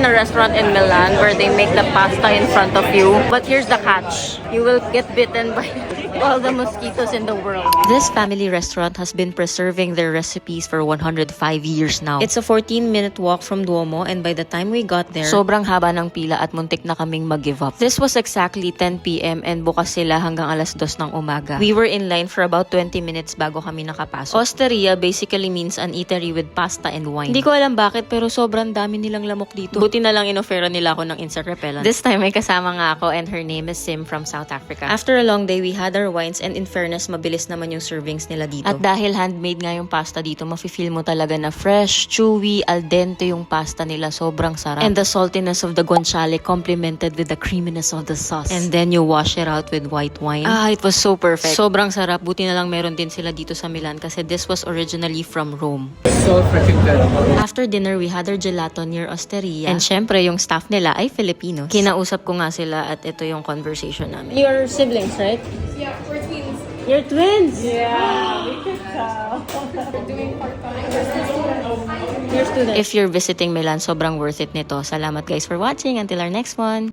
a restaurant in Milan where they make the pasta in front of you. But here's the catch. You will get bitten by all the mosquitoes in the world. This family restaurant has been preserving their recipes for 105 years now. It's a 14-minute walk from Duomo, and by the time we got there, sobrang haba ng pila at muntik na kaming mag-give up. This was exactly 10 p.m. and bukas sila hanggang alas 2 ng umaga. We were in line for about 20 minutes bago kami nakapasok. Osteria basically means an eatery with pasta and wine. Hindi ko alam bakit pero sobrang dami nilang lamok dito. Buti na lang inofera nila ako ng insect repellent. This time may kasama nga ako and her name is Sim from South Africa. After a long day, we had our wines and in fairness, mabilis naman yung servings nila dito. At dahil handmade nga yung pasta dito, mafe-feel mo talaga na fresh, chewy, al dente yung pasta nila. Sobrang sarap. And the saltiness of the guanciale complemented with the creaminess of the sauce. And then you wash it out with white wine. It was so perfect. Sobrang sarap. Buti na lang meron din sila dito sa Milan kasi this was originally from Rome. So freaking good. After dinner, we had our gelato near Osteria. And syempre, yung staff nila ay Filipinos. Kinausap ko nga sila at ito yung conversation namin. You're siblings, right? Yeah, we're twins. You're twins? Yeah, we could tell. We're doing part-time. If you're visiting Milan, sobrang worth it nito. Salamat guys for watching. Until our next one.